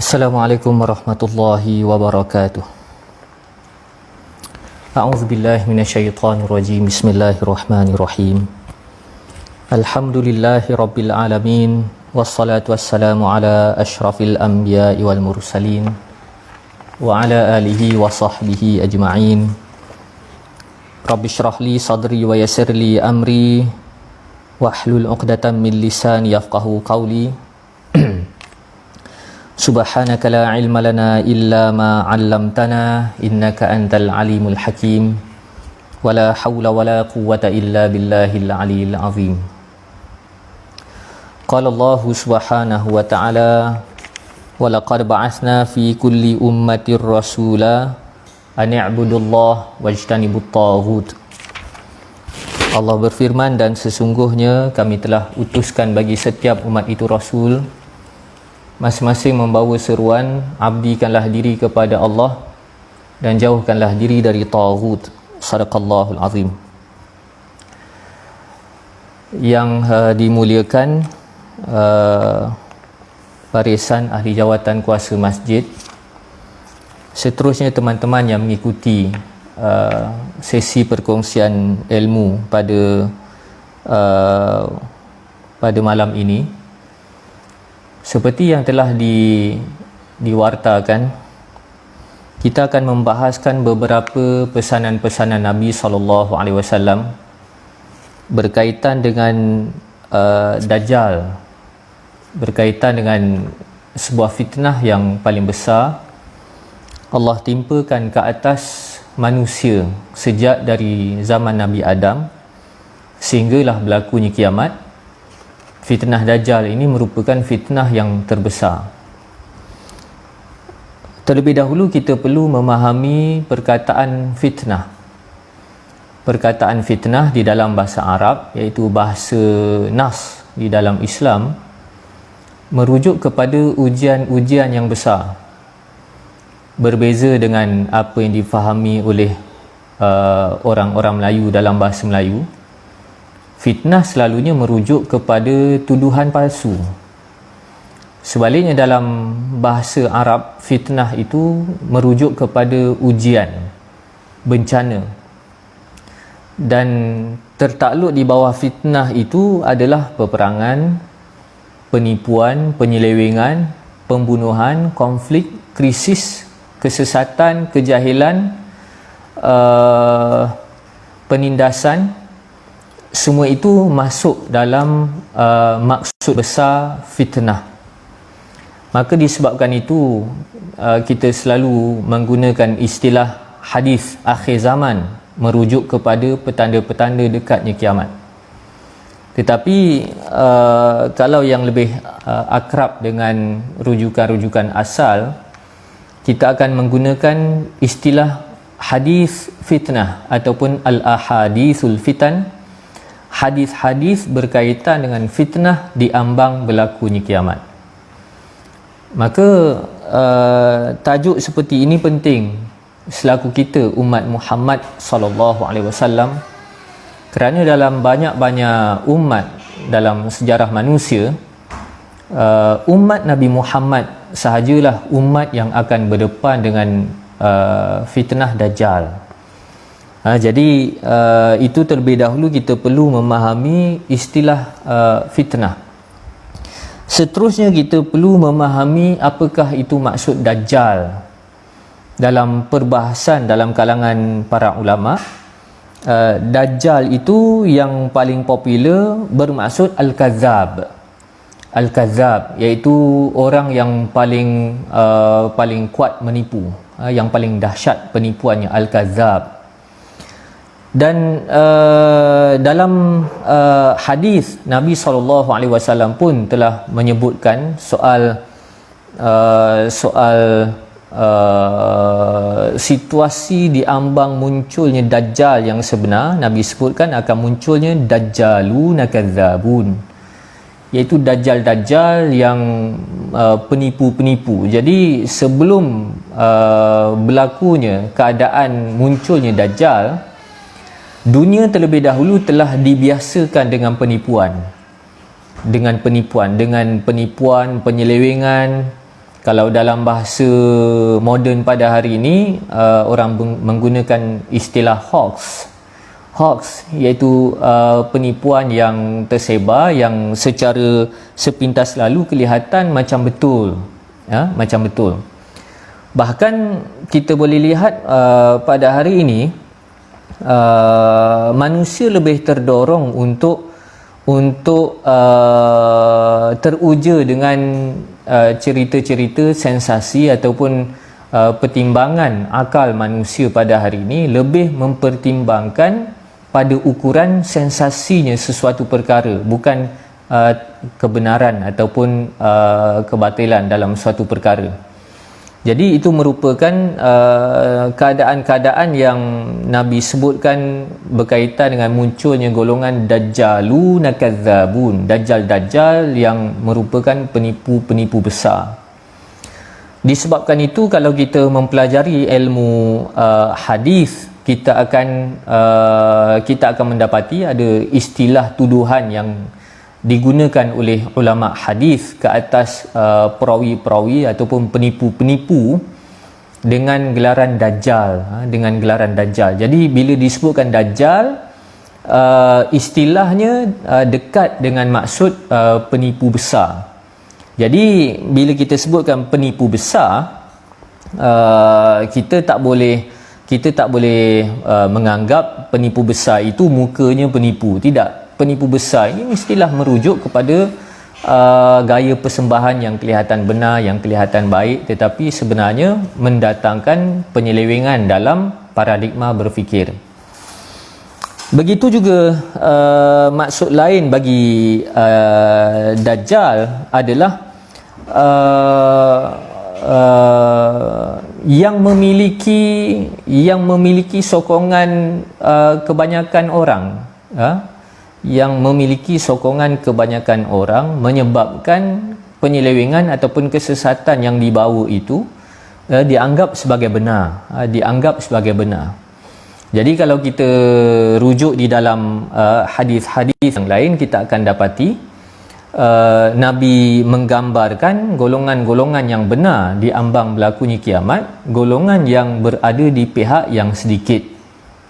Assalamualaikum warahmatullahi wabarakatuh. A'udzubillahi minasyaitonirrajim. Bismillahirrahmanirrahim. Alhamdulillahi rabbil alamin. Wassalatu wassalamu ala asyrafil anbiya'i wal mursalin wa ala alihi wa sahbihi ajma'in. Rabbi syrah li sadri wa yassir li amri wahlul 'uqdatam min lisani yafqahu qawli. Subhanaka la ilma lana illa ma 'allamtana innaka antal alimul hakim. Wala haula wala quwwata illa billahil aliyil azim. Qala Allah subhanahu wa ta'ala wa laqad ba'atsna fi kulli ummatir rasula an i'budullah wajtanibut taghut. Allah berfirman, dan sesungguhnya kami telah utuskan bagi setiap umat itu rasul, masing-masing membawa seruan, abdikanlah diri kepada Allah dan jauhkanlah diri dari taghut. Sadaqallahul azim. Yang dimuliakan barisan ahli jawatan kuasa masjid, seterusnya teman-teman yang mengikuti sesi perkongsian ilmu pada malam ini. Seperti yang telah diwartakan, kita akan membahaskan beberapa pesanan-pesanan Nabi SAW berkaitan dengan Dajjal, berkaitan dengan sebuah fitnah yang paling besar Allah timpakan ke atas manusia sejak dari zaman Nabi Adam sehinggalah berlakunya kiamat. Fitnah Dajjal ini merupakan fitnah yang terbesar. Terlebih dahulu kita perlu memahami perkataan fitnah. Perkataan fitnah di dalam bahasa Arab, iaitu bahasa nas di dalam Islam, merujuk kepada ujian-ujian yang besar. Berbeza dengan apa yang difahami oleh orang-orang Melayu dalam bahasa Melayu. Fitnah selalunya merujuk kepada tuduhan palsu. Sebaliknya dalam bahasa Arab, fitnah itu merujuk kepada ujian, bencana. Dan tertakluk di bawah fitnah itu adalah peperangan, penipuan, penyelewengan, pembunuhan, konflik, krisis, kesesatan, kejahilan, penindasan. Semua itu masuk dalam maksud besar fitnah. Maka disebabkan itu kita selalu menggunakan istilah hadis akhir zaman merujuk kepada petanda-petanda dekatnya kiamat. Tetapi kalau yang lebih akrab dengan rujukan-rujukan asal, kita akan menggunakan istilah hadis fitnah ataupun al-ahadithul fitan, hadis-hadis berkaitan dengan fitnah di ambang berlakunya kiamat. Maka tajuk seperti ini penting selaku kita umat Muhammad sallallahu alaihi wasallam, kerana dalam banyak-banyak umat dalam sejarah manusia, umat Nabi Muhammad sahajalah umat yang akan berdepan dengan fitnah Dajjal. Jadi itu terlebih dahulu kita perlu memahami istilah fitnah. Seterusnya kita perlu memahami apakah itu maksud Dajjal. Dalam perbahasan dalam kalangan para ulama, Dajjal itu yang paling popular bermaksud Al-Kadzab. Al-Kadzab iaitu orang yang paling kuat menipu, yang paling dahsyat penipuannya, Al-Kadzab. Dan dalam hadis Nabi SAW pun telah menyebutkan soal situasi di ambang munculnya Dajjal yang sebenar. Nabi sebutkan akan munculnya Dajjaluna kadzabun, iaitu Dajjal-Dajjal yang penipu-penipu. Jadi sebelum berlakunya keadaan munculnya Dajjal, dunia terlebih dahulu telah dibiasakan dengan penipuan, penyelewengan, Kalau dalam bahasa moden pada hari ini, orang menggunakan istilah hoax, iaitu penipuan yang tersebar yang secara sepintas lalu kelihatan macam betul, macam betul. Bahkan kita boleh lihat pada hari ini manusia lebih terdorong untuk teruja dengan cerita-cerita sensasi ataupun pertimbangan akal manusia pada hari ini lebih mempertimbangkan pada ukuran sensasinya sesuatu perkara, bukan kebenaran ataupun kebatilan dalam suatu perkara. Jadi itu merupakan keadaan-keadaan yang Nabi sebutkan berkaitan dengan munculnya golongan Dajjalun Kadzabun, Dajjal yang merupakan penipu-penipu besar. Disebabkan itu, kalau kita mempelajari ilmu hadis, kita akan mendapati ada istilah tuduhan yang digunakan oleh ulama hadis ke atas perawi-perawi ataupun penipu-penipu dengan gelaran Dajjal, Jadi bila disebutkan Dajjal, istilahnya dekat dengan maksud penipu besar. Jadi bila kita sebutkan penipu besar, kita tak boleh menganggap penipu besar itu mukanya penipu. Tidak. Penipu besar ini mestilah merujuk kepada gaya persembahan yang kelihatan benar, yang kelihatan baik, tetapi sebenarnya mendatangkan penyelewengan dalam paradigma berfikir. Begitu juga maksud lain bagi Dajjal adalah yang memiliki sokongan kebanyakan orang, menyebabkan penyelewengan ataupun kesesatan yang dibawa itu dianggap sebagai benar, Jadi kalau kita rujuk di dalam hadis-hadis yang lain, kita akan dapati Nabi menggambarkan golongan-golongan yang benar di ambang berlakunya kiamat, golongan yang berada di pihak yang sedikit,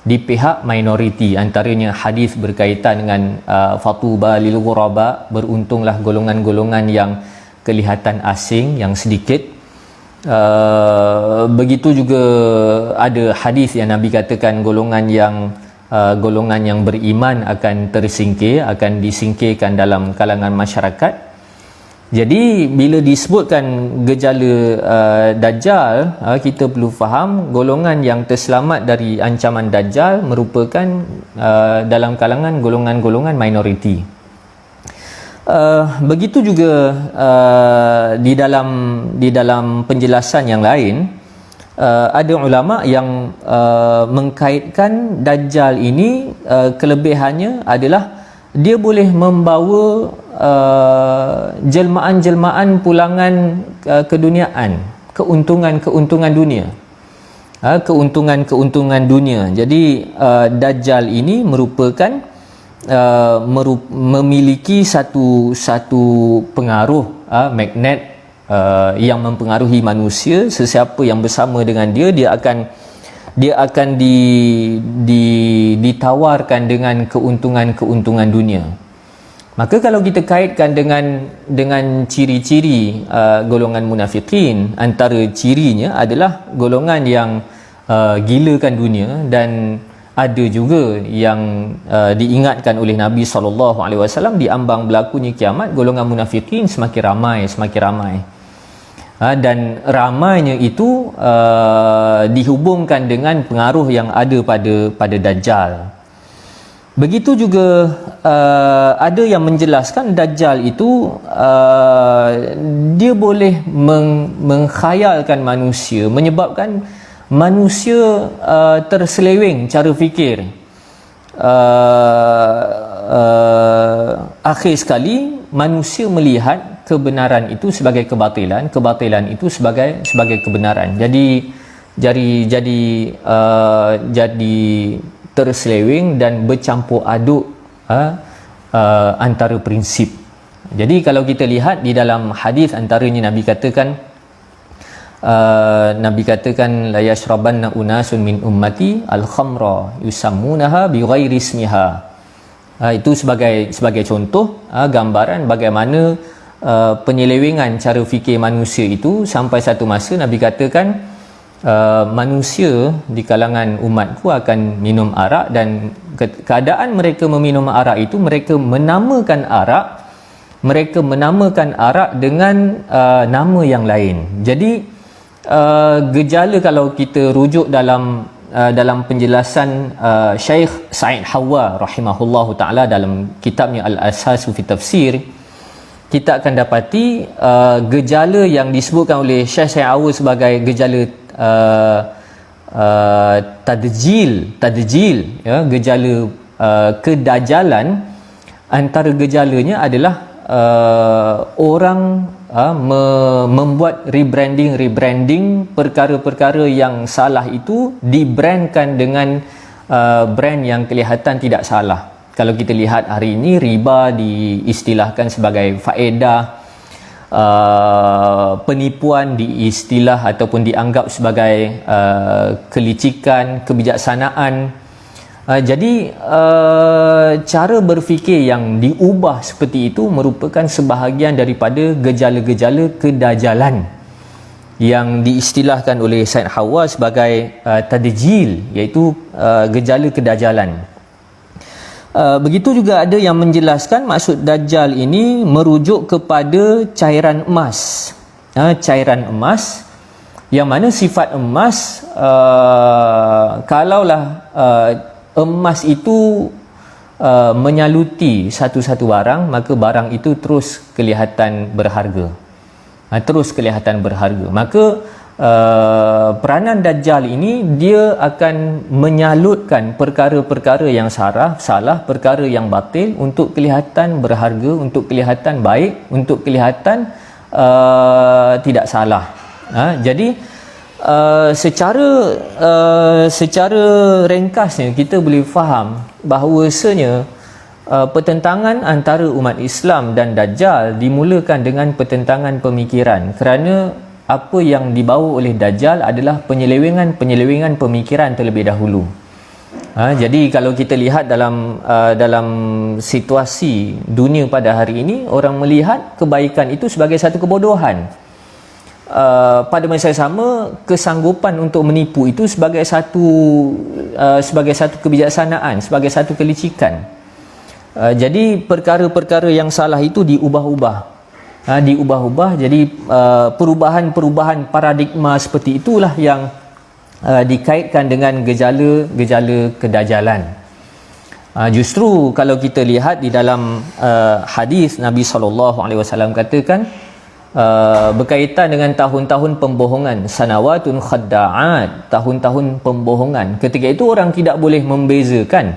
di pihak minoriti. Antaranya hadis berkaitan dengan fatuba lil ghuraba, beruntunglah golongan-golongan yang kelihatan asing, yang sedikit. Begitu juga ada hadis yang Nabi katakan golongan yang beriman akan tersingkir, akan disingkirkan dalam kalangan masyarakat. Jadi bila disebutkan gejala Dajjal, kita perlu faham golongan yang terselamat dari ancaman Dajjal merupakan dalam kalangan golongan-golongan minoriti. Begitu juga di dalam penjelasan yang lain, ada ulama yang mengkaitkan Dajjal ini, kelebihannya adalah dia boleh membawa jelmaan-jelmaan pulangan keduniaan, keuntungan dunia. Keuntungan dunia. Jadi Dajjal ini merupakan memiliki satu pengaruh magnet yang mempengaruhi manusia. Sesiapa yang bersama dengan dia akan ditawarkan dengan keuntungan dunia. Maka kalau kita kaitkan dengan ciri-ciri golongan munafikin, antara cirinya adalah golongan yang gilakan dunia, dan ada juga yang diingatkan oleh Nabi SAW di ambang berlakunya kiamat, golongan munafikin semakin ramai. Dan ramainya itu dihubungkan dengan pengaruh yang ada pada Dajjal. Begitu juga ada yang menjelaskan Dajjal itu dia boleh mengkhayalkan manusia, menyebabkan manusia terseleweng cara fikir. Akhir sekali manusia melihat kebenaran itu sebagai kebatilan, kebatilan itu sebagai kebenaran. Jadi terseleweng dan bercampur aduk antara prinsip. Jadi kalau kita lihat di dalam hadis, antaranya Nabi katakan Nabi katakan la yashrabanna unasun min ummati al-khamra yusammunaha bighairi ismiha. Itu sebagai contoh gambaran bagaimana penyelewengan cara fikir manusia itu. Sampai satu masa Nabi katakan manusia di kalangan umatku akan minum arak, dan keadaan mereka meminum arak itu mereka menamakan arak dengan nama yang lain. Jadi gejala, kalau kita rujuk dalam penjelasan Syekh Sa'id Hawa rahimahullahu taala dalam kitabnya Al-Asasu fi Tafsir, kita akan dapati gejala yang disebutkan oleh Syekh Sa'id Hawa sebagai gejala tadjil, ya, gejala kedajalan. Antara gejalanya adalah orang membuat rebranding perkara-perkara yang salah itu dibrandkan dengan brand yang kelihatan tidak salah. Kalau kita lihat hari ini, riba diistilahkan sebagai faedah, penipuan diistilah ataupun dianggap sebagai kelicikan, kebijaksanaan. Jadi cara berfikir yang diubah seperti itu merupakan sebahagian daripada gejala-gejala kedajalan yang diistilahkan oleh Said Hawa sebagai tadjil, iaitu gejala kedajalan. Begitu juga ada yang menjelaskan maksud dajjal ini merujuk kepada cairan emas. Cairan emas yang mana sifat emas, kalaulah emas itu menyaluti satu-satu barang, maka barang itu terus kelihatan berharga. Maka peranan Dajjal ini, dia akan menyalutkan perkara-perkara yang salah, perkara yang batil untuk kelihatan berharga, untuk kelihatan baik, untuk kelihatan tidak salah. Jadi secara ringkasnya kita boleh faham bahawasanya pertentangan antara umat Islam dan Dajjal dimulakan dengan pertentangan pemikiran, kerana apa yang dibawa oleh Dajjal adalah penyelewengan pemikiran terlebih dahulu. Jadi kalau kita lihat dalam situasi dunia pada hari ini, orang melihat kebaikan itu sebagai satu kebodohan. Pada masa yang sama, kesanggupan untuk menipu itu sebagai satu kebijaksanaan, sebagai satu kelicikan. Jadi perkara-perkara yang salah itu diubah-ubah. Jadi perubahan paradigma seperti itulah yang dikaitkan dengan gejala kedajalan. Justru kalau kita lihat di dalam hadis, Nabi SAW katakan berkaitan dengan tahun-tahun pembohongan, sanawatun khadda'at, tahun-tahun pembohongan. Ketika itu orang tidak boleh membezakan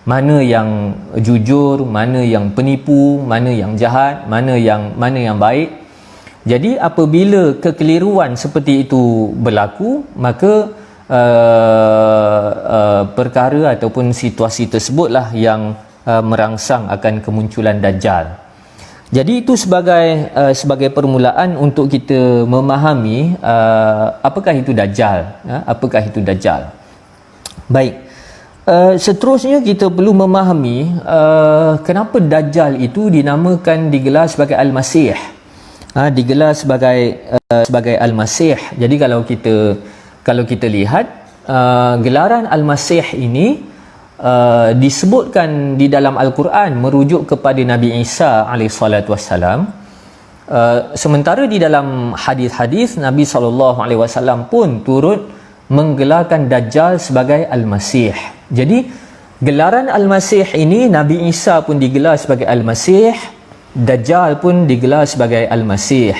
mana yang jujur, mana yang penipu, mana yang jahat, mana yang baik. Jadi apabila kekeliruan seperti itu berlaku, maka perkara ataupun situasi tersebutlah yang merangsang akan kemunculan Dajjal. Jadi itu sebagai permulaan untuk kita memahami apakah itu Dajjal. Baik. Seterusnya kita perlu memahami kenapa Dajjal itu digelar sebagai Al-Masih. Digelar sebagai Al-Masih. Jadi kalau kita lihat gelaran Al-Masih ini disebutkan di dalam Al-Quran merujuk kepada Nabi Isa AS. Sementara di dalam hadis-hadis Nabi SAW pun turut menggelarkan Dajjal sebagai Al-Masih. Jadi gelaran Al-Masih ini, Nabi Isa pun digelar sebagai Al-Masih, Dajjal pun digelar sebagai Al-Masih.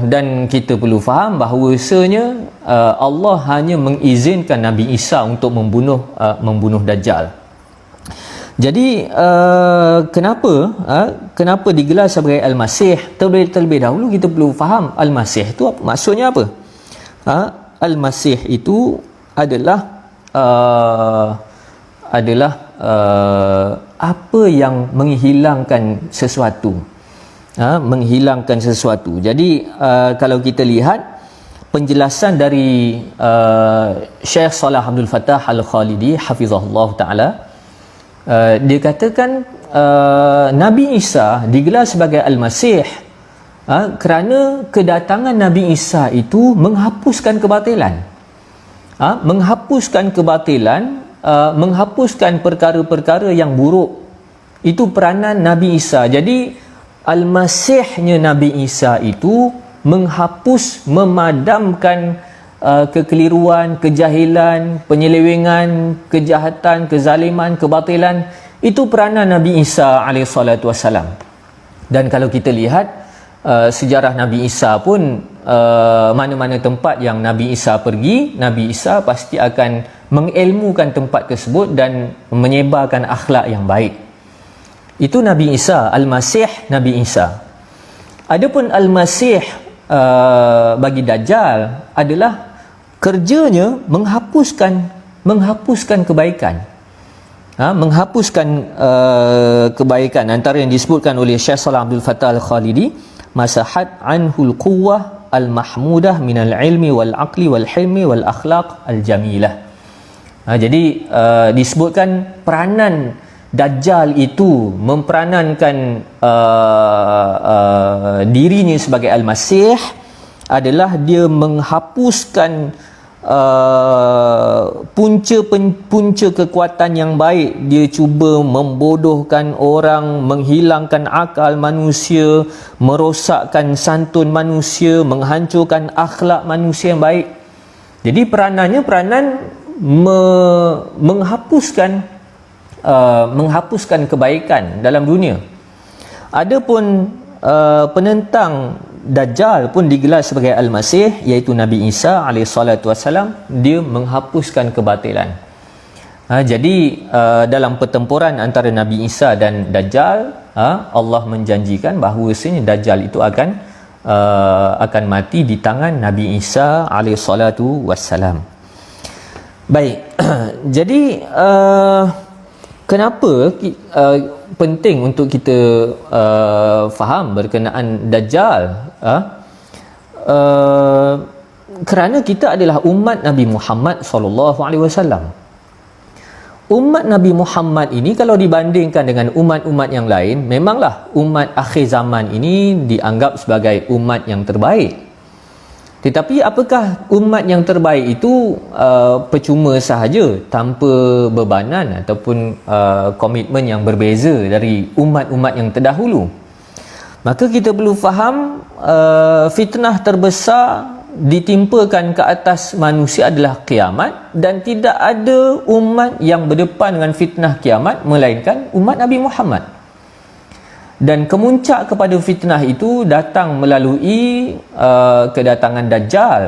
Dan kita perlu faham bahawasanya Allah hanya mengizinkan Nabi Isa untuk membunuh Dajjal. Jadi kenapa digelar sebagai Al-Masih? Terlebih dahulu kita perlu faham Al-Masih itu maksudnya apa? Al-Masih itu adalah apa yang menghilangkan sesuatu. menghilangkan sesuatu. Jadi kalau kita lihat penjelasan dari Syekh Salah Abdul Fattah Al-Khalidi hafizahullah taala, dia katakan Nabi Isa digelar sebagai Al-Masih kerana kedatangan Nabi Isa itu menghapuskan kebatilan, menghapuskan perkara-perkara yang buruk. Itu peranan Nabi Isa. Jadi Al-Masihnya Nabi Isa itu menghapus, memadamkan kekeliruan, kejahilan, penyelewengan, kejahatan, kezaliman, kebatilan. Itu peranan Nabi Isa alaihissalatu wassalam. Dan kalau kita lihat sejarah Nabi Isa pun, mana-mana tempat yang Nabi Isa pergi, Nabi Isa pasti akan mengilmukan tempat tersebut dan menyebarkan akhlak yang baik. Itu Nabi Isa, Al-Masih Nabi Isa. Adapun Al-Masih bagi Dajjal adalah kerjanya menghapuskan kebaikan, menghapuskan kebaikan. Antara yang disebutkan oleh Syekh Salah Abdul Fattah Al-Khalidi, masahat anhul quwwah al-mahmudah minal ilmi wal aqli wal hilmi wal akhlaq al-jamilah. Jadi disebutkan peranan Dajjal itu memperanankan dirinya sebagai Al-Masih adalah dia menghapuskan punca kekuatan yang baik. Dia cuba membodohkan orang, menghilangkan akal manusia, merosakkan santun manusia, menghancurkan akhlak manusia yang baik. Jadi peranan menghapuskan kebaikan dalam dunia. Adapun penentang Dajjal pun digelar sebagai Al-Masih, iaitu Nabi Isa alaihissalatu wassalam. Dia menghapuskan kebatilan. Jadi dalam pertempuran antara Nabi Isa dan Dajjal, Allah menjanjikan bahawasanya Dajjal itu akan mati di tangan Nabi Isa alaihissalatu wassalam. Baik. Jadi kenapa penting untuk kita faham berkenaan Dajjal? Kerana kita adalah umat Nabi Muhammad sallallahu alaihi wasallam. Umat Nabi Muhammad ini kalau dibandingkan dengan umat-umat yang lain, memanglah umat akhir zaman ini dianggap sebagai umat yang terbaik. Tetapi apakah umat yang terbaik itu percuma sahaja, tanpa bebanan ataupun komitmen yang berbeza dari umat-umat yang terdahulu? Maka kita perlu faham fitnah terbesar ditimpakan ke atas manusia adalah kiamat, dan tidak ada umat yang berdepan dengan fitnah kiamat melainkan umat Nabi Muhammad. Dan kemuncak kepada fitnah itu datang melalui kedatangan Dajjal,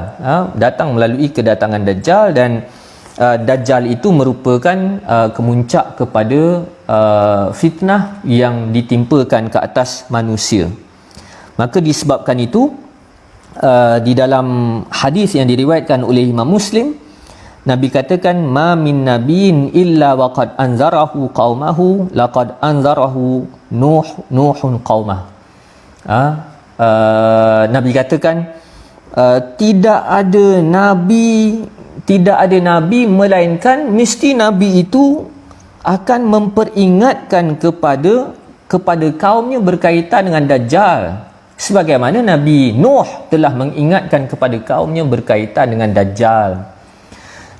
dan Dajjal itu merupakan kemuncak kepada fitnah yang ditimpakan ke atas manusia. Maka disebabkan itu di dalam hadis yang diriwayatkan oleh Imam Muslim, Nabi katakan, ma min nabiyyin illa waqad anzarahu qaumahu laqad anzarahu nuhun qaumah. Nabi katakan, tidak ada nabi melainkan mesti nabi itu akan memperingatkan kepada kaumnya berkaitan dengan Dajjal, sebagaimana Nabi Nuh telah mengingatkan kepada kaumnya berkaitan dengan Dajjal.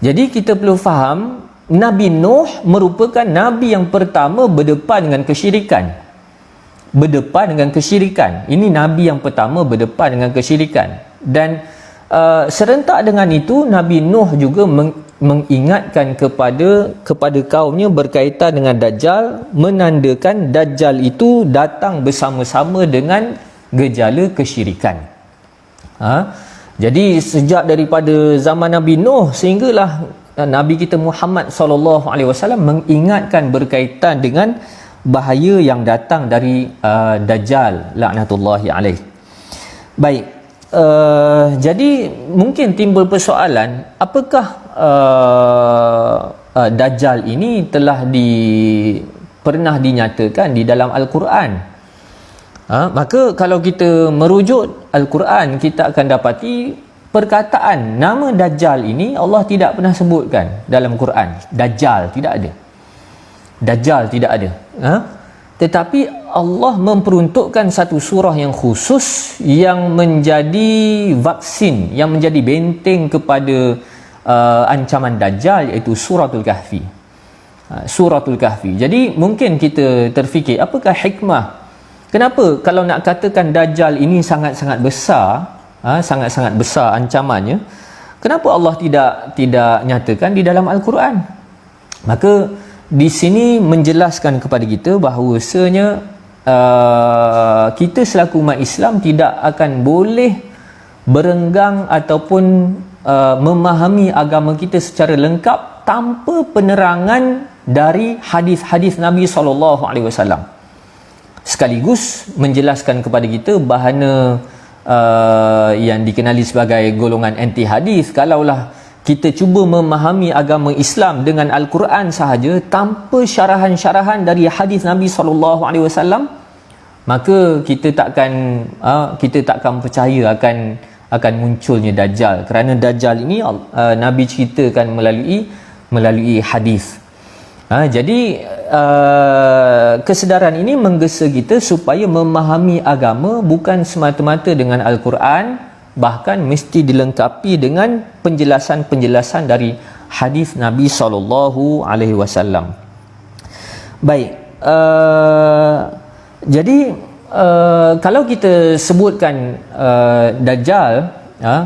Jadi kita perlu faham, Nabi Nuh merupakan Nabi yang pertama berdepan dengan kesyirikan. Ini Nabi yang pertama berdepan dengan kesyirikan. Dan serentak dengan itu, Nabi Nuh juga mengingatkan kepada kaumnya berkaitan dengan Dajjal, menandakan Dajjal itu datang bersama-sama dengan gejala kesyirikan. Jadi sejak daripada zaman Nabi Nuh sehinggalah Nabi kita Muhammad sallallahu alaihi wasallam mengingatkan berkaitan dengan bahaya yang datang dari Dajjal laknatullahi alaih. Baik. Jadi mungkin timbul persoalan, apakah Dajjal ini telah pernah dinyatakan di dalam Al-Quran? Maka kalau kita merujuk Al-Quran, kita akan dapati perkataan nama Dajjal ini Allah tidak pernah sebutkan dalam Quran. Dajjal tidak ada. Dajjal tidak ada. Tetapi Allah memperuntukkan satu surah yang khusus yang menjadi vaksin, yang menjadi benteng kepada ancaman Dajjal, iaitu Suratul Kahfi. Suratul Kahfi. Jadi mungkin kita terfikir, apakah hikmah? Kenapa kalau nak katakan Dajjal ini sangat-sangat besar, sangat-sangat besar ancamannya, kenapa Allah tidak nyatakan di dalam Al-Quran? Maka di sini menjelaskan kepada kita bahawasanya kita selaku umat Islam tidak akan boleh berenggang ataupun memahami agama kita secara lengkap tanpa penerangan dari hadis-hadis Nabi SAW. Sekaligus menjelaskan kepada kita bahana yang dikenali sebagai golongan anti hadis. Kalaulah kita cuba memahami agama Islam dengan Al-Quran sahaja tanpa syarahan-syarahan dari hadis Nabi SAW, maka kita takkan percaya akan munculnya Dajjal, kerana Dajjal ini Nabi ceritakan melalui hadis. Jadi kesedaran ini menggesa kita supaya memahami agama bukan semata-mata dengan Al-Quran, bahkan mesti dilengkapi dengan penjelasan-penjelasan dari hadis Nabi SAW. Baik, jadi kalau kita sebutkan Dajjal,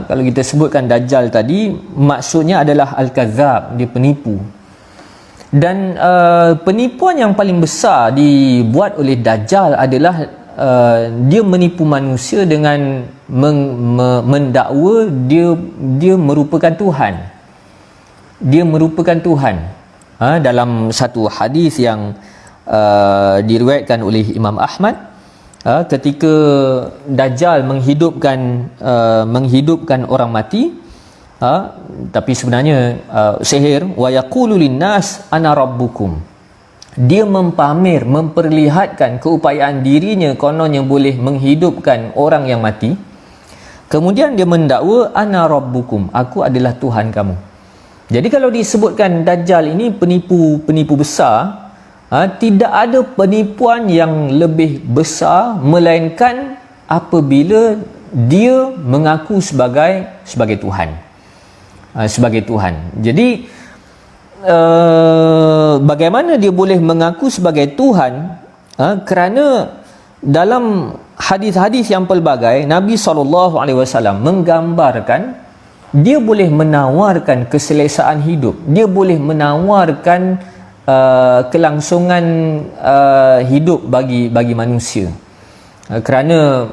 kalau kita sebutkan Dajjal tadi, maksudnya adalah Al-Kadzab, dia penipu. Dan penipuan yang paling besar dibuat oleh Dajjal adalah dia menipu manusia dengan mendakwa dia merupakan Tuhan. Dia merupakan Tuhan. Dalam satu hadis yang diriwayatkan oleh Imam Ahmad, ketika Dajjal menghidupkan orang mati, tapi sebenarnya sihir, wa yaqulu linnas ana rabbukum, dia memperlihatkan keupayaan dirinya kononnya boleh menghidupkan orang yang mati. Kemudian dia mendakwa ana rabbukum, aku adalah Tuhan kamu. Jadi kalau disebutkan Dajjal ini penipu besar, tidak ada penipuan yang lebih besar melainkan apabila dia mengaku sebagai Tuhan. Sebagai Tuhan. Jadi bagaimana dia boleh mengaku sebagai Tuhan? Kerana dalam hadis-hadis yang pelbagai, Nabi SAW menggambarkan dia boleh menawarkan keselesaan hidup, dia boleh menawarkan kelangsungan hidup bagi manusia. Kerana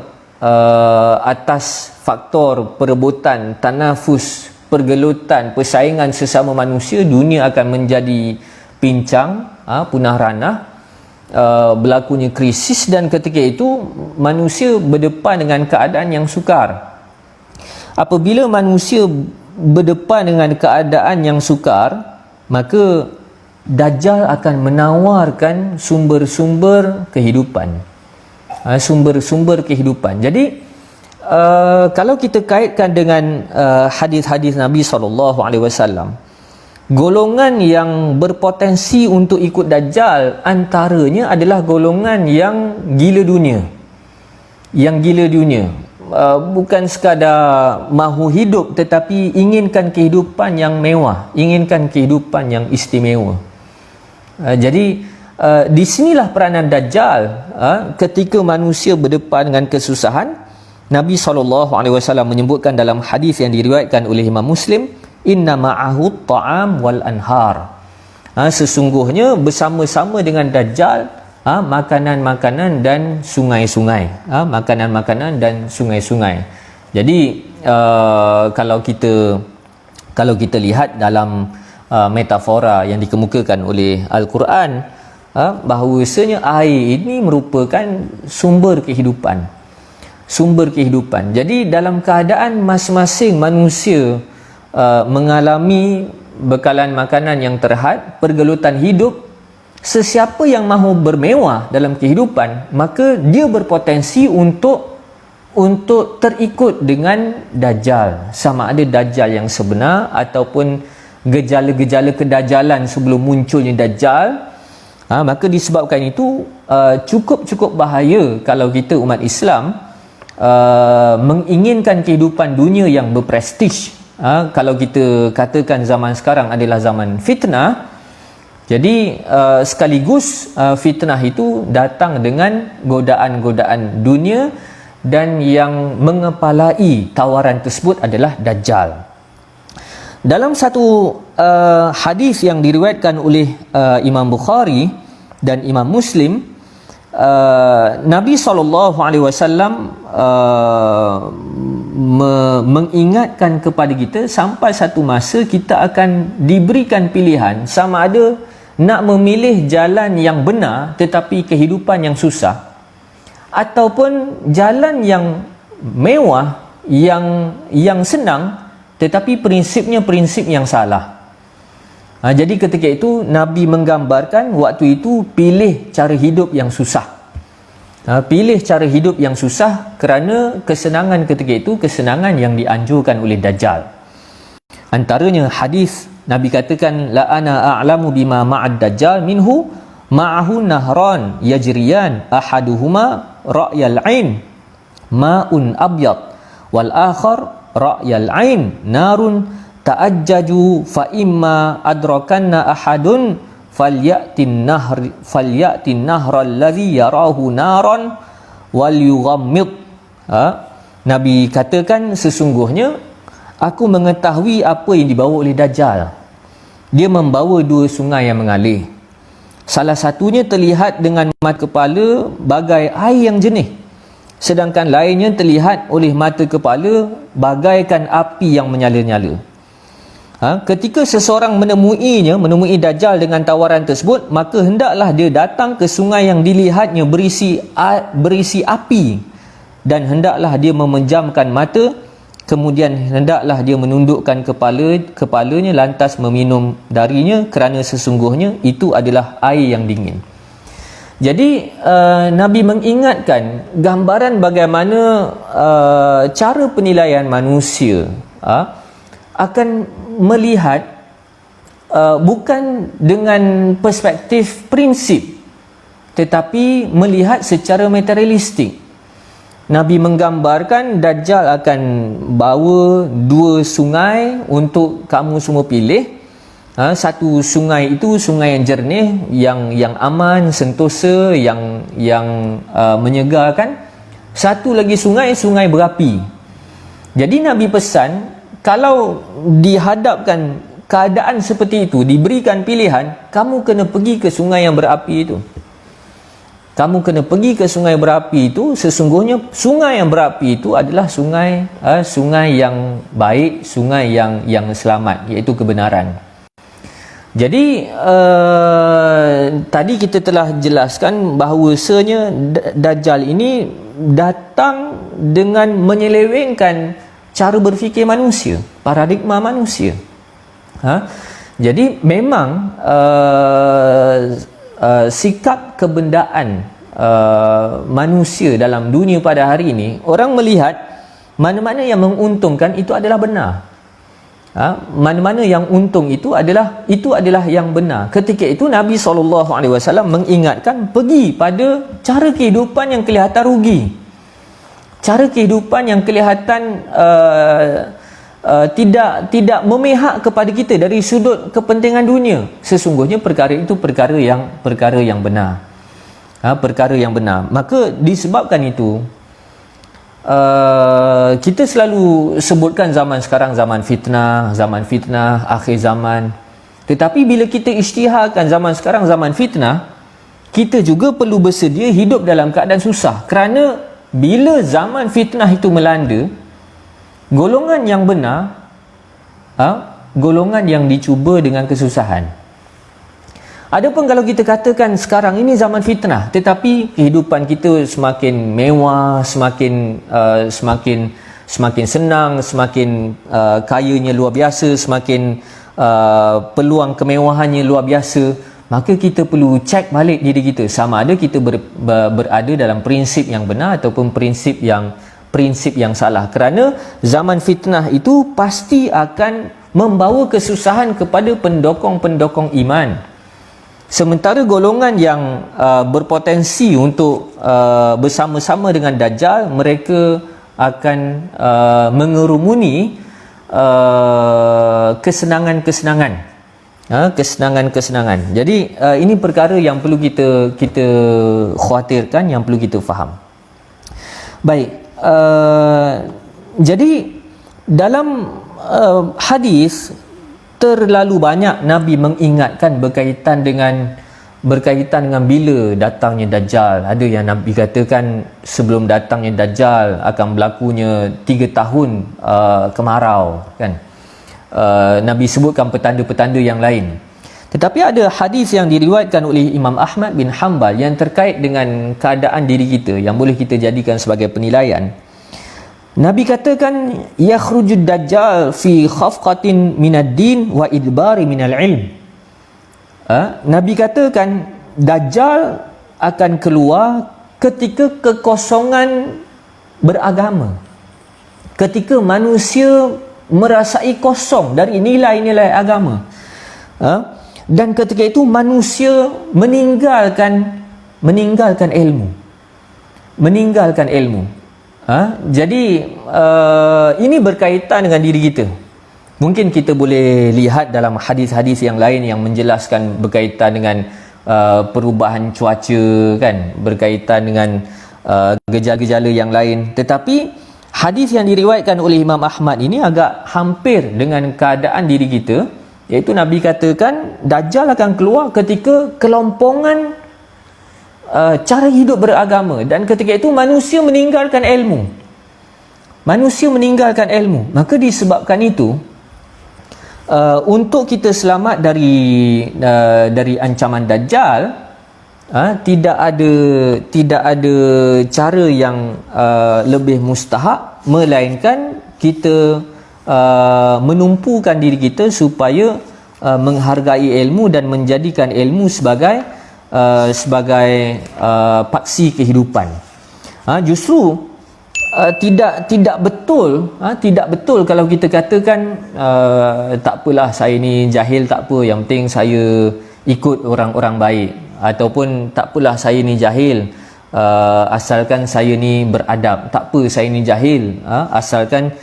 atas faktor perebutan, tanafus, pergelutan, persaingan sesama manusia, dunia akan menjadi pincang, punah ranah, berlakunya krisis, dan ketika itu manusia berdepan dengan keadaan yang sukar. Apabila manusia berdepan dengan keadaan yang sukar, maka Dajjal akan menawarkan sumber-sumber kehidupan. Sumber-sumber kehidupan. Jadi kalau kita kaitkan dengan hadis-hadis Nabi SAW, golongan yang berpotensi untuk ikut Dajjal antaranya adalah golongan yang gila dunia. Yang gila dunia, bukan sekadar mahu hidup, tetapi inginkan kehidupan yang mewah, inginkan kehidupan yang istimewa. Jadi di sinilah peranan Dajjal. Ketika manusia berdepan dengan kesusahan, Nabi SAW menyebutkan dalam hadis yang diriwayatkan oleh Imam Muslim, inna ma'ahu ta'am wal anhar. Sesungguhnya bersama-sama dengan Dajjal makanan-makanan dan sungai-sungai. Makanan-makanan dan sungai-sungai. Jadi kalau kita lihat dalam metafora yang dikemukakan oleh Al-Quran, bahawasanya air ini merupakan sumber kehidupan. Sumber kehidupan. Jadi dalam keadaan masing-masing manusia mengalami bekalan makanan yang terhad, pergelutan hidup, Sesiapa yang mahu bermewah dalam kehidupan, maka dia berpotensi untuk terikut dengan Dajjal. Sama ada Dajjal yang sebenar ataupun gejala-gejala kedajalan sebelum munculnya Dajjal. Maka disebabkan itu cukup bahaya kalau kita umat Islam menginginkan kehidupan dunia yang berprestij. Kalau kita katakan zaman sekarang adalah zaman fitnah, jadi sekaligus fitnah itu datang dengan godaan-godaan dunia, dan yang mengepalai tawaran tersebut adalah Dajjal. Dalam satu hadis yang diriwayatkan oleh Imam Bukhari dan Imam Muslim, Nabi SAW mengingatkan kepada kita, sampai satu masa kita akan diberikan pilihan sama ada nak memilih jalan yang benar tetapi kehidupan yang susah, ataupun jalan yang mewah, yang senang tetapi prinsipnya prinsip yang salah. Jadi ketika itu Nabi menggambarkan waktu itu pilih cara hidup yang susah. Pilih cara hidup yang susah kerana kesenangan ketika itu kesenangan yang dianjurkan oleh Dajjal. Antaranya hadis Nabi katakan, la ana a'lamu bima ma'ad Dajjal minhu ma'ahu nahran yajriyan ahaduhuma ra'yal ain ma'un abyad wal akhar ra'yal ain narun ta'ajjaju fa imma adrakanna ahadun falyatin nahr alladhi yarahu naran wal yughammid. Nabi katakan, sesungguhnya aku mengetahui apa yang dibawa oleh Dajjal. Dia membawa dua sungai yang mengalir. Salah satunya terlihat dengan mata kepala bagai air yang jernih, sedangkan lainnya terlihat oleh mata kepala bagaikan api yang menyala-nyala. Ketika seseorang menemui Dajjal dengan tawaran tersebut, maka hendaklah dia datang ke sungai yang dilihatnya berisi api, dan hendaklah dia memejamkan mata, kemudian hendaklah dia menundukkan kepalanya lantas meminum darinya, kerana sesungguhnya itu adalah air yang dingin. Jadi Nabi mengingatkan gambaran bagaimana cara penilaian manusia akan melihat bukan dengan perspektif prinsip, tetapi melihat secara materialistik. Nabi menggambarkan Dajjal akan bawa dua sungai untuk kamu semua pilih. Satu sungai itu sungai yang jernih, yang aman, sentosa, yang menyegarkan. Satu lagi sungai berapi. Jadi Nabi pesan, kalau dihadapkan keadaan seperti itu, diberikan pilihan, kamu kena pergi ke sungai yang berapi itu. Kamu kena pergi ke sungai berapi itu. Sesungguhnya sungai yang berapi itu adalah sungai yang baik, sungai yang selamat, iaitu kebenaran. Jadi tadi kita telah jelaskan bahawasanya Dajjal ini datang dengan menyelewengkan cara berfikir manusia, paradigma manusia. Jadi memang sikap kebendaan manusia dalam dunia pada hari ini, orang melihat mana-mana yang menguntungkan itu adalah benar. Mana-mana yang untung itu adalah yang benar. Ketika itu Nabi SAW mengingatkan, pergi pada cara kehidupan yang kelihatan rugi, cara kehidupan yang kelihatan tidak memihak kepada kita dari sudut kepentingan dunia. Sesungguhnya perkara itu perkara yang benar. Perkara yang benar. Maka disebabkan itu kita selalu sebutkan zaman sekarang zaman fitnah, akhir zaman. Tetapi bila kita isytiharkan zaman sekarang zaman fitnah, kita juga perlu bersedia hidup dalam keadaan susah. Kerana bila zaman fitnah itu melanda, golongan yang benar, golongan yang dicuba dengan kesusahan. Adapun kalau kita katakan sekarang ini zaman fitnah, tetapi kehidupan kita semakin mewah, semakin senang, semakin kayanya luar biasa, semakin peluang kemewahannya luar biasa, maka kita perlu cek balik diri kita sama ada kita berada dalam prinsip yang benar ataupun prinsip yang salah, kerana zaman fitnah itu pasti akan membawa kesusahan kepada pendokong-pendokong iman. Sementara golongan yang berpotensi untuk bersama-sama dengan Dajjal, mereka akan mengerumuni kesenangan-kesenangan. Jadi ini perkara yang perlu kita khawatirkan, yang perlu kita faham. Baik, jadi dalam hadis terlalu banyak Nabi mengingatkan berkaitan dengan bila datangnya Dajjal. Ada yang Nabi katakan sebelum datangnya Dajjal akan berlakunya 3 tahun kemarau, kan. Nabi sebutkan petanda-petanda yang lain. Tetapi ada hadis yang diriwayatkan oleh Imam Ahmad bin Hanbal yang terkait dengan keadaan diri kita yang boleh kita jadikan sebagai penilaian. Nabi katakan, yakhrujud Dajjal fi khafqatin minad din wa idbari minal ilm. Nabi katakan Dajjal akan keluar ketika kekosongan beragama, ketika manusia merasai kosong dari nilai-nilai agama, dan ketika itu manusia meninggalkan ilmu. Jadi ini berkaitan dengan diri kita. Mungkin kita boleh lihat dalam hadis-hadis yang lain yang menjelaskan berkaitan dengan perubahan cuaca, kan, berkaitan dengan gejala-gejala yang lain. Tetapi hadis yang diriwayatkan oleh Imam Ahmad ini agak hampir dengan keadaan diri kita, iaitu Nabi katakan Dajjal akan keluar ketika kelompongan cara hidup beragama, dan ketika itu manusia meninggalkan ilmu. Maka disebabkan itu, untuk kita selamat dari ancaman Dajjal, tidak ada cara yang lebih mustahak melainkan kita menumpukan diri kita supaya menghargai ilmu dan menjadikan ilmu sebagai paksi kehidupan. Justru tidak betul kalau kita katakan tak apalah, saya ni jahil, tak apa, yang penting saya ikut orang-orang baik, ataupun tak apalah saya ni jahil, asalkan saya ni beradab, tak apa saya ni jahil, asalkan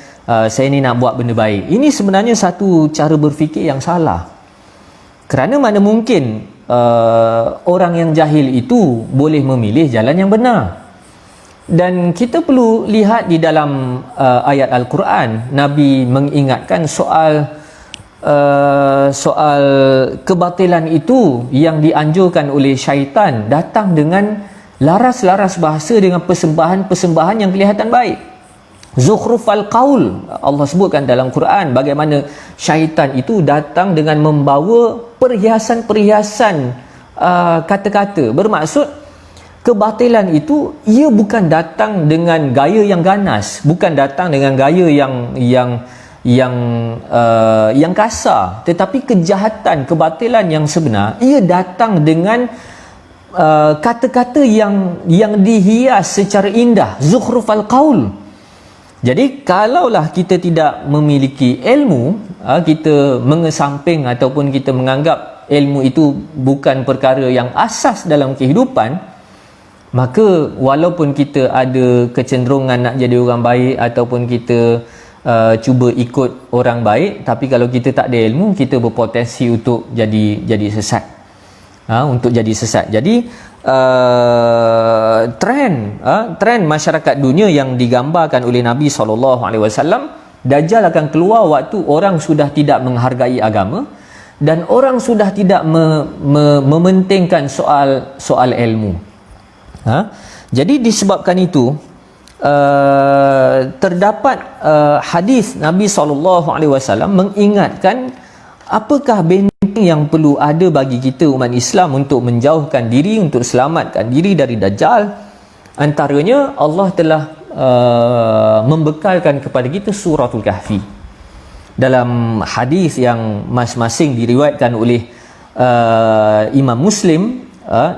saya ni nak buat benda baik. Ini sebenarnya satu cara berfikir yang salah, kerana mana mungkin orang yang jahil itu boleh memilih jalan yang benar. Dan kita perlu lihat di dalam ayat Al-Quran, Nabi mengingatkan soal kebatilan itu yang dianjurkan oleh syaitan datang dengan laras-laras bahasa, dengan persembahan yang kelihatan baik. Zukhrufal qaul, Allah sebutkan dalam Quran bagaimana syaitan itu datang dengan membawa perhiasan-perhiasan kata-kata. Bermaksud kebatilan itu ia bukan datang dengan gaya yang ganas, bukan datang dengan gaya yang kasar, tetapi kejahatan, kebatilan yang sebenar ia datang dengan kata-kata yang dihias secara indah. Zukhrufal qaul. Jadi kalaulah kita tidak memiliki ilmu, kita mengesamping ataupun kita menganggap ilmu itu bukan perkara yang asas dalam kehidupan, maka walaupun kita ada kecenderungan nak jadi orang baik ataupun kita cuba ikut orang baik, tapi kalau kita tak ada ilmu, kita berpotensi untuk jadi sesat. Jadi trend masyarakat dunia yang digambarkan oleh Nabi SAW, Dajjal akan keluar waktu orang sudah tidak menghargai agama dan orang sudah tidak mementingkan soal ilmu. Jadi disebabkan itu, terdapat hadis Nabi SAW mengingatkan apakah benteng yang perlu ada bagi kita umat Islam untuk menjauhkan diri, untuk selamatkan diri dari Dajjal. Antaranya Allah telah membekalkan kepada kita suratul Kahfi. Dalam hadis yang masing-masing diriwayatkan oleh Imam Muslim,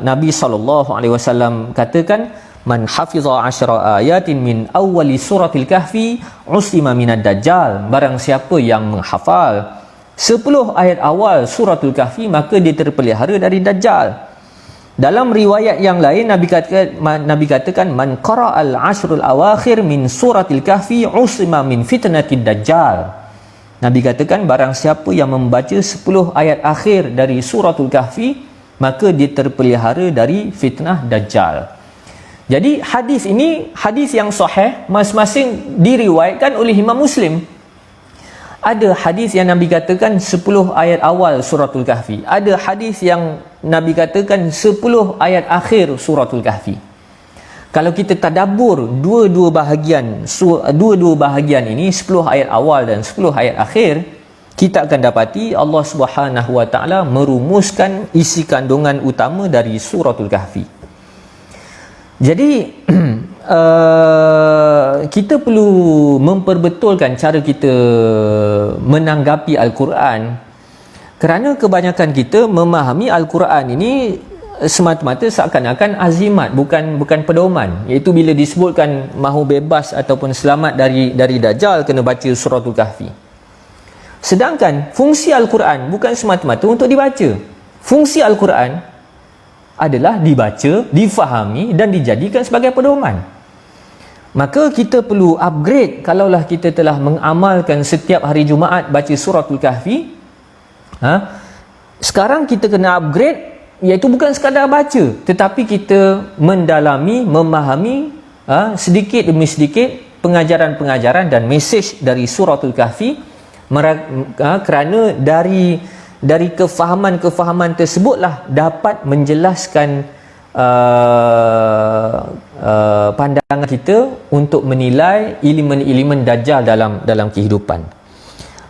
Nabi SAW katakan, man hafiza 10 ayatin min awwali suratil kahfi usima minad dajjal. Barang siapa yang menghafal 10 ayat awal suratul kahfi, maka dia terpelihara dari dajjal. Dalam riwayat yang lain Nabi katakan man qara'al 10 awakhir min suratil kahfi usima min fitnatid dajjal. Nabi katakan barang siapa yang membaca 10 ayat akhir dari suratul kahfi, maka dia terpelihara dari fitnah dajjal. Jadi hadis ini hadis yang sahih, masing-masing diriwayatkan oleh Imam Muslim. Ada hadis yang Nabi katakan 10 ayat awal suratul kahfi, ada hadis yang Nabi katakan 10 ayat akhir suratul kahfi. Kalau kita tadabbur dua-dua bahagian ini, 10 ayat awal dan 10 ayat akhir, kita akan dapati Allah Subhanahu wa taala merumuskan isi kandungan utama dari suratul kahfi. Jadi kita perlu memperbetulkan cara kita menanggapi Al-Quran, kerana kebanyakan kita memahami Al-Quran ini semata-mata seakan-akan azimat, bukan pedoman, iaitu bila disebutkan mahu bebas ataupun selamat dari dajjal, kena baca suratul kahfi. Sedangkan fungsi Al-Quran bukan semata-mata untuk dibaca. Fungsi Al-Quran adalah dibaca, difahami dan dijadikan sebagai pedoman. Maka kita perlu upgrade. Kalaulah kita telah mengamalkan setiap hari Jumaat baca suratul kahfi, sekarang kita kena upgrade, iaitu bukan sekadar baca, tetapi kita mendalami, memahami sedikit demi sedikit pengajaran-pengajaran dan mesej dari suratul kahfi, kerana dari kefahaman-kefahaman tersebutlah dapat menjelaskan pandangan kita untuk menilai elemen-elemen dajjal dalam kehidupan.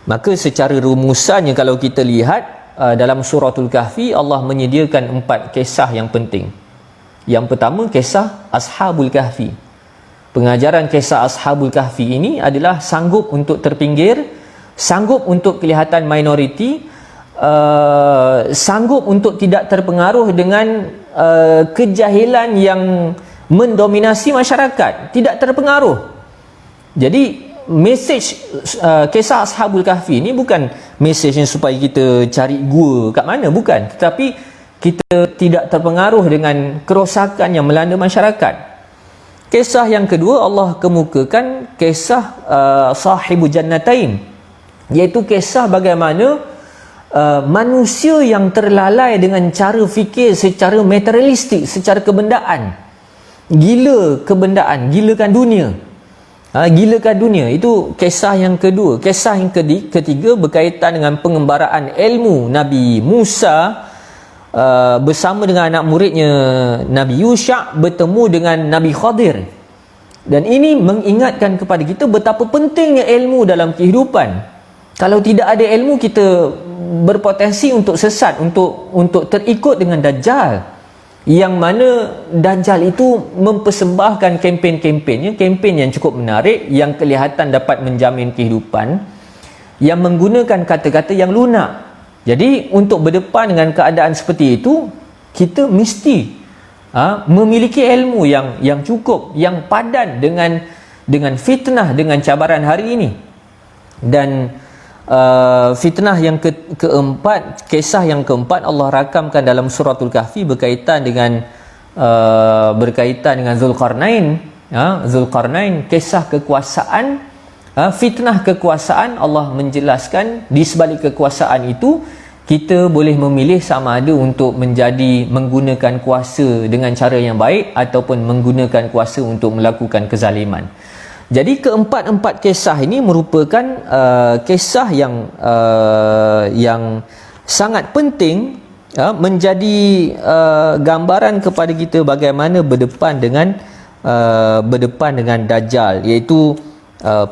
Maka secara rumusannya, kalau kita lihat dalam suratul kahfi, Allah menyediakan 4 kisah yang penting. Yang pertama, kisah Ashabul Kahfi. Pengajaran kisah Ashabul Kahfi ini adalah sanggup untuk terpinggir, sanggup untuk kelihatan minoriti, sanggup untuk tidak terpengaruh dengan kejahilan yang mendominasi masyarakat, tidak terpengaruh. Jadi mesej kisah Ashabul Kahfi ini bukan mesejnya supaya kita cari gua kat mana, bukan, tetapi kita tidak terpengaruh dengan kerosakan yang melanda masyarakat. Kisah yang kedua, Allah kemukakan kisah Sahibu Jannatain, iaitu kisah bagaimana manusia yang terlalai dengan cara fikir secara materialistik, secara kebendaan, gilakan dunia, gilakan dunia. Itu kisah yang kedua. Kisah yang ketiga berkaitan dengan pengembaraan ilmu Nabi Musa bersama dengan anak muridnya Nabi Yusha bertemu dengan Nabi Khadir. Dan ini mengingatkan kepada kita betapa pentingnya ilmu dalam kehidupan. Kalau tidak ada ilmu, kita berpotensi untuk sesat, untuk terikut dengan Dajjal, yang mana Dajjal itu mempersembahkan kempen-kempennya, kempen yang cukup menarik, yang kelihatan dapat menjamin kehidupan, yang menggunakan kata-kata yang lunak. Jadi untuk berdepan dengan keadaan seperti itu, kita mesti memiliki ilmu yang cukup, yang padan dengan fitnah, dengan cabaran hari ini. Dan fitnah yang keempat, kisah yang keempat Allah rakamkan dalam suratul kahfi berkaitan dengan Zulkarnain. Zulkarnain, kisah kekuasaan, fitnah kekuasaan. Allah menjelaskan di sebalik kekuasaan itu kita boleh memilih sama ada untuk menggunakan kuasa dengan cara yang baik ataupun menggunakan kuasa untuk melakukan kezaliman. Jadi keempat-empat kisah ini merupakan kisah yang sangat penting, menjadi gambaran kepada kita bagaimana berdepan dengan Dajjal, iaitu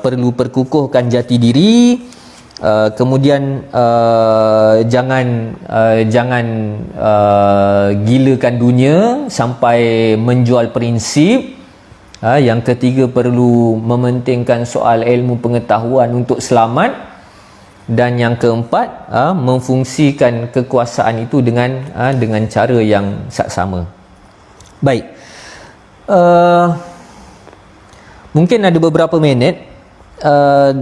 perlu perkukuhkan jati diri, kemudian jangan gilakan dunia sampai menjual prinsip. Yang ketiga, perlu mementingkan soal ilmu pengetahuan untuk selamat. dan yang keempat memfungsikan kekuasaan itu dengan cara yang saksama. Baik, mungkin ada beberapa minit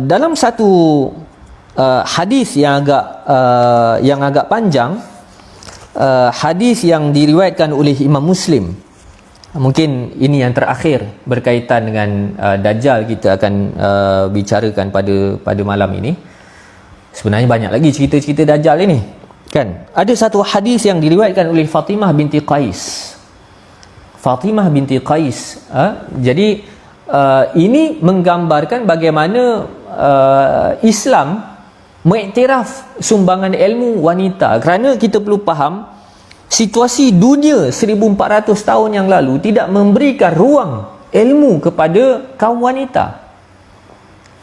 dalam satu hadis yang agak panjang, hadis yang diriwayatkan oleh Imam Muslim. Mungkin ini yang terakhir berkaitan dengan Dajjal kita akan bicarakan pada malam ini. Sebenarnya banyak lagi cerita-cerita Dajjal ini, kan? Ada satu hadis yang diriwayatkan oleh Fatimah binti Qais. Fatimah binti Qais. Jadi ini menggambarkan bagaimana Islam mengiktiraf sumbangan ilmu wanita, kerana kita perlu faham situasi dunia 1400 tahun yang lalu tidak memberikan ruang ilmu kepada kaum wanita.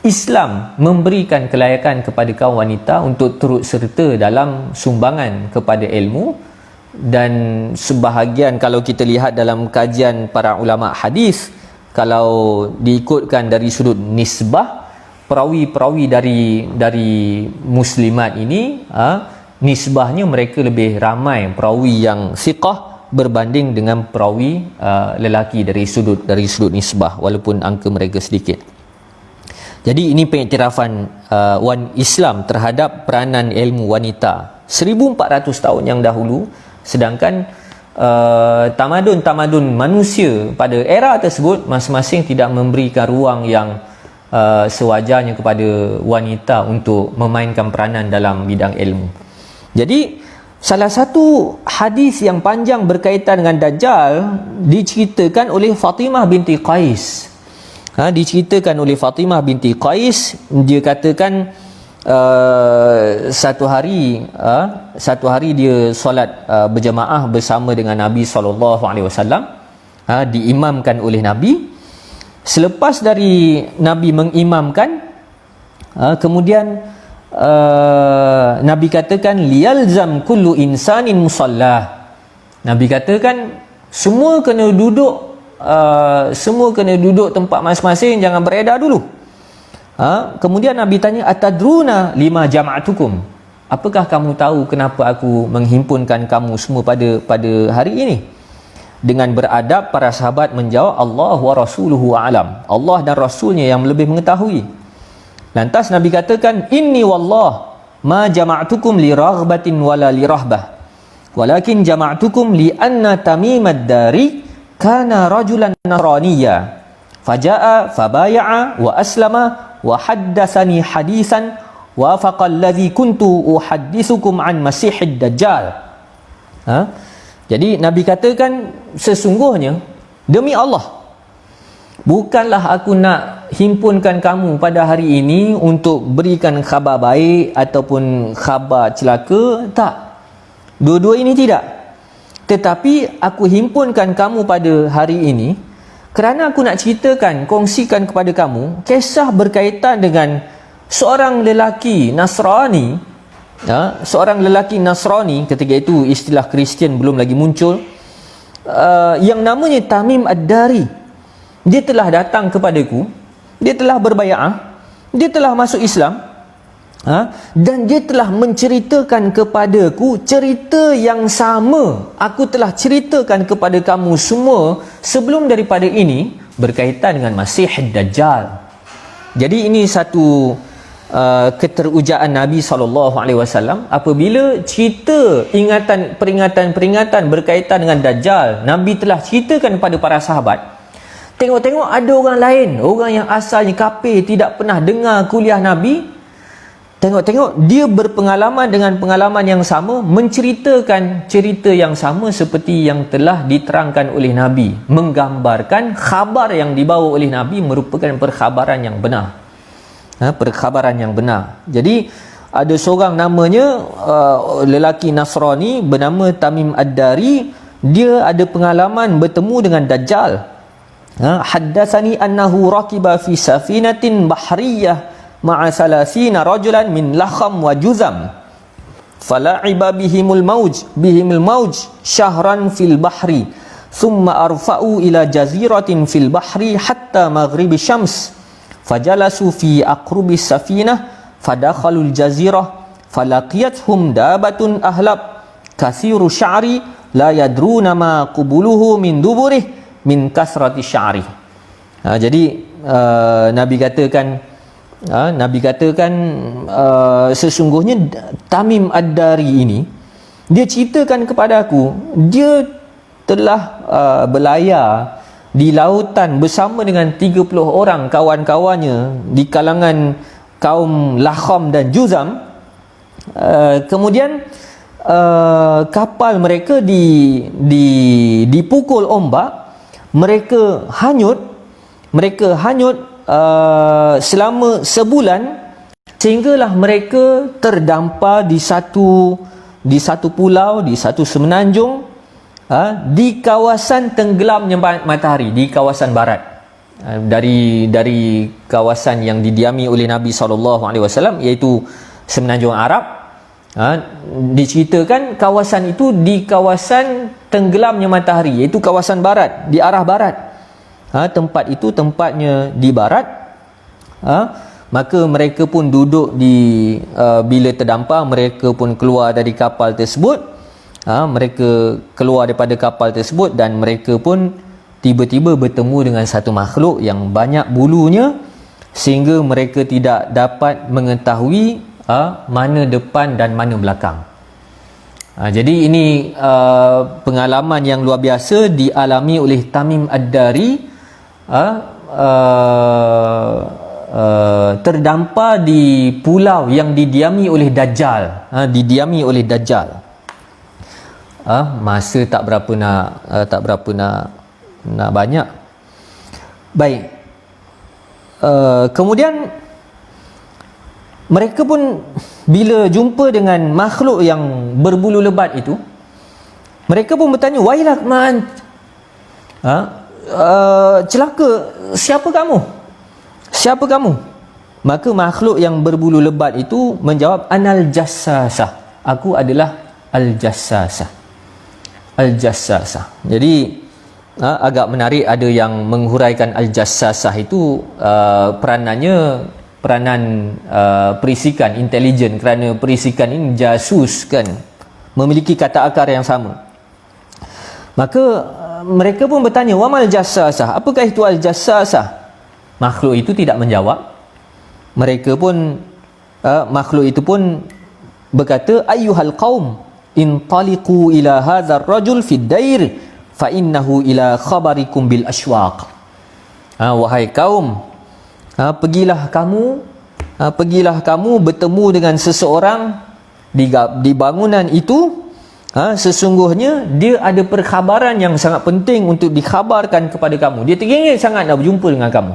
Islam memberikan kelayakan kepada kaum wanita untuk turut serta dalam sumbangan kepada ilmu, dan sebahagian kalau kita lihat dalam kajian para ulama hadis, kalau diikutkan dari sudut nisbah, perawi-perawi dari muslimat ini, nisbahnya mereka lebih ramai perawi yang siqah berbanding dengan perawi lelaki dari sudut nisbah, walaupun angka mereka sedikit. Jadi ini pengiktirafan Islam terhadap peranan ilmu wanita 1400 tahun yang dahulu, sedangkan tamadun manusia pada era tersebut masing-masing tidak memberikan ruang yang sewajarnya kepada wanita untuk memainkan peranan dalam bidang ilmu. Jadi salah satu hadis yang panjang berkaitan dengan Dajjal diceritakan oleh Fatimah binti Qais. Diceritakan oleh Fatimah binti Qais, dia katakan satu hari dia solat berjamaah bersama dengan Nabi SAW, diimamkan oleh Nabi. Selepas dari Nabi mengimamkan, kemudian Nabi katakan liyalzam kullu insanin musallah. Nabi katakan semua kena duduk tempat masing-masing, jangan beredar dulu. Kemudian Nabi tanya, atadruna lima jama'atukum, apakah kamu tahu kenapa aku menghimpunkan kamu semua pada hari ini? Dengan beradab, para sahabat menjawab, Allah wa rasuluhu a'lam, Allah dan Rasulnya yang lebih mengetahui. Lantas Nabi katakan, inni wallah ma jama'tukum li raghbatin wala li rahbah, walakin jama'tukum li anna Tamimad Dari kana rajulan nasraniyya faja'a fabaya'a wa aslama wa haddatsani hadisan wafaqa alladhi kuntu uhaddithukum an Masihid Dajjal. Jadi Nabi katakan, sesungguhnya demi Allah, bukanlah aku nak himpunkan kamu pada hari ini untuk berikan khabar baik ataupun khabar celaka, tak. Dua-dua ini tidak. Tetapi aku himpunkan kamu pada hari ini kerana aku nak ceritakan, kongsikan kepada kamu kisah berkaitan dengan seorang lelaki Nasrani. Seorang lelaki Nasrani, ketika itu istilah Kristian belum lagi muncul, yang namanya Tamim Ad-Dari. Dia telah datang kepadaku, dia telah berbay'ah, dia telah masuk Islam, dan dia telah menceritakan kepadaku cerita yang sama aku telah ceritakan kepada kamu semua sebelum daripada ini, berkaitan dengan Masih Dajjal. Jadi ini satu keterujaan Nabi SAW apabila cerita peringatan berkaitan dengan Dajjal Nabi telah ceritakan kepada para sahabat. Tengok-tengok ada orang lain, orang yang asalnya kafir, tidak pernah dengar kuliah Nabi, tengok-tengok dia berpengalaman dengan pengalaman yang sama, menceritakan cerita yang sama seperti yang telah diterangkan oleh Nabi, menggambarkan khabar yang dibawa oleh Nabi merupakan perkhabaran yang benar. Perkhabaran yang benar. Jadi ada seorang namanya lelaki Nasrani bernama Tamim Ad-Dari, dia ada pengalaman bertemu dengan Dajjal. Haddatsani annahu raqiba fi safinatin bahriyah ma'a salasina rajulan min lakham wa juzam fala'iba bihimul mawj syahran fil bahri thumma arfa'u ila jaziratin fil bahri hatta maghribi syams fajalasu fi aqrubis safinah fadakhalul jazirah falaqiyathum dabatun ahlab kathiru sya'ri la yadruna ma qubuluhu min duburih min kasrati sya'ri. Jadi Nabi katakan sesungguhnya Tamim Ad-Dari ini, dia ceritakan kepada aku, dia telah berlayar di lautan bersama dengan 30 orang kawan-kawannya di kalangan kaum Lakham dan Juzam. Kemudian kapal mereka dipukul ombak, mereka hanyut selama sebulan, sehinggalah mereka terdampar di satu pulau, di satu semenanjung, di kawasan tenggelamnya matahari, di kawasan barat, dari kawasan yang didiami oleh Nabi SAW, iaitu semenanjung Arab. Diceritakan kawasan itu di kawasan tenggelamnya matahari, iaitu kawasan barat, di arah barat. Tempat itu tempatnya di barat. Maka mereka pun duduk bila terdampar, mereka pun keluar dari kapal tersebut. Mereka keluar daripada kapal tersebut dan mereka pun tiba-tiba bertemu dengan satu makhluk yang banyak bulunya, sehingga mereka tidak dapat mengetahui mana depan dan mana belakang. Jadi ini pengalaman yang luar biasa dialami oleh Tamim Ad-Dari, terdampar di pulau yang didiami oleh Dajjal. Masa tak berapa nak banyak. Baik. Kemudian mereka pun bila jumpa dengan makhluk yang berbulu lebat itu, mereka pun bertanya, wailak man, celaka, siapa kamu? Maka makhluk yang berbulu lebat itu menjawab, anal jassasah, aku adalah al-jassasah. Jadi agak menarik, ada yang menghuraikan al-jassasah itu peranan perisikan, intelijen, kerana perisikan ini jasus kan, memiliki kata akar yang sama. Maka mereka pun bertanya, wamal jassasah, apakah itu al-jassasah? Makhluk itu tidak menjawab. Makhluk itu pun berkata, ayyuhal qaum intaliqu ila hadzal rajul fid dair fa innahu ila khabarikum bil aswaq. Wahai kaum, pergilah kamu bertemu dengan seseorang di bangunan itu. Sesungguhnya dia ada perkhabaran yang sangat penting untuk dikhabarkan kepada kamu. Dia teringin sangat nak berjumpa dengan kamu.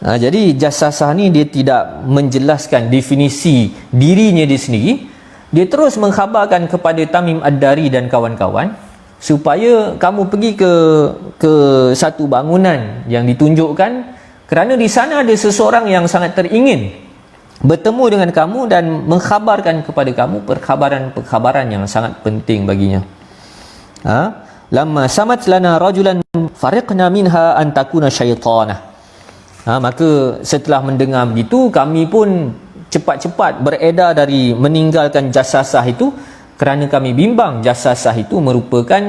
Jadi jassasah ni dia tidak menjelaskan definisi dirinya dia sendiri. Dia terus mengkhabarkan kepada Tamim Ad-Dari dan kawan-kawan supaya kamu pergi ke satu bangunan yang ditunjukkan, kerana di sana ada seseorang yang sangat teringin bertemu dengan kamu dan mengkhabarkan kepada kamu perkhabaran yang sangat penting baginya. Lamma samat lana rajulan fariqna minha an takuna syaitanah. Maka setelah mendengar begitu, kami pun cepat-cepat beredar dari meninggalkan jassasah itu, kerana kami bimbang jassasah itu merupakan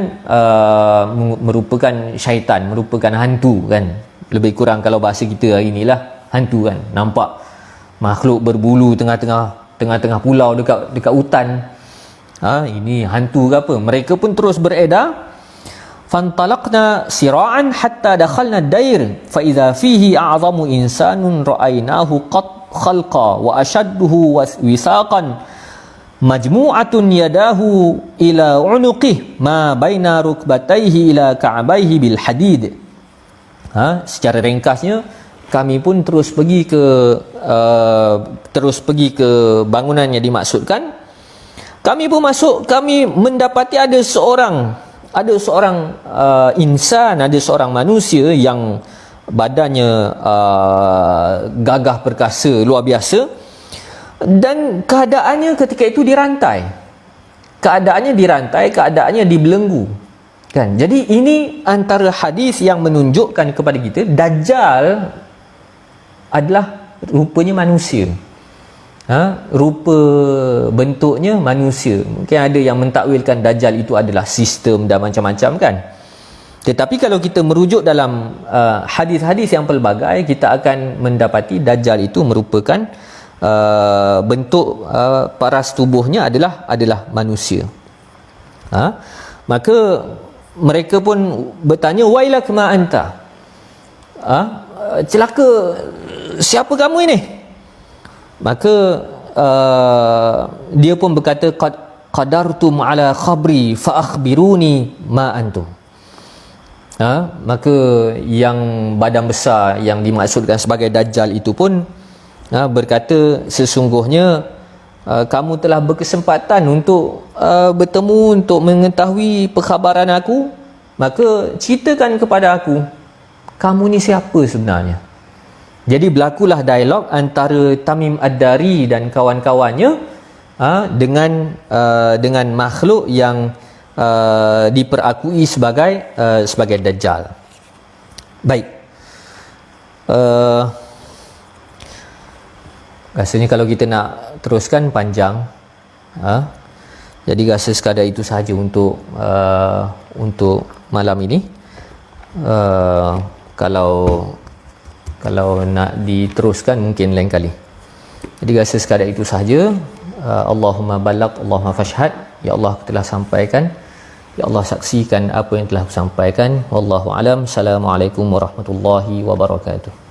syaitan, merupakan hantu kan. Lebih kurang kalau bahasa kita hari inilah hantu kan. Nampak makhluk berbulu tengah-tengah pulau dekat hutan. Ini hantu ke apa? Mereka pun terus beredar. Fantalaqna sira'an hatta dakhalna ad-dair fa idza fihi a'zamu insanun ra'aynahu qad khalqa wa ashadduhu wisaqan majmu'atun yadahu ila unuqih ma baina rukbatayhi ila ka'bayhi bil hadid. Secara ringkasnya, kami pun terus pergi ke bangunan yang dimaksudkan. Kami pun masuk, kami mendapati ada seorang insan, ada seorang manusia yang badannya gagah perkasa, luar biasa, dan keadaannya ketika itu dirantai, keadaannya dibelenggu kan. Jadi ini antara hadis yang menunjukkan kepada kita Dajjal adalah rupanya manusia. rupa bentuknya manusia. Mungkin ada yang mentakwilkan Dajjal itu adalah sistem dan macam-macam kan. Tetapi kalau kita merujuk dalam hadis-hadis yang pelbagai, kita akan mendapati Dajjal itu merupakan bentuk paras tubuhnya adalah manusia. Maka mereka pun bertanya, wailak ma anta, celaka, siapa kamu ini? Maka dia pun berkata, qadartum ala khabri fa akhbiruni ma antum. Maka yang badan besar yang dimaksudkan sebagai Dajjal itu pun berkata, sesungguhnya kamu telah berkesempatan untuk bertemu, untuk mengetahui perkhabaran aku, maka ceritakan kepada aku, kamu ni siapa sebenarnya. Jadi berlakulah dialog antara Tamim Ad-Dari dan kawan-kawannya dengan makhluk yang diperakui sebagai Dajjal. Baik, rasanya kalau kita nak teruskan panjang, jadi rasa sekadar itu sahaja untuk malam ini. Kalau nak diteruskan mungkin lain kali. Jadi rasa sekadar itu sahaja. Allahumma balagh, Allahumma fashhad. Ya Allah, aku telah sampaikan. Ya Allah, saksikan apa yang telah aku sampaikan. Wallahu alam. Assalamualaikum warahmatullahi wabarakatuh.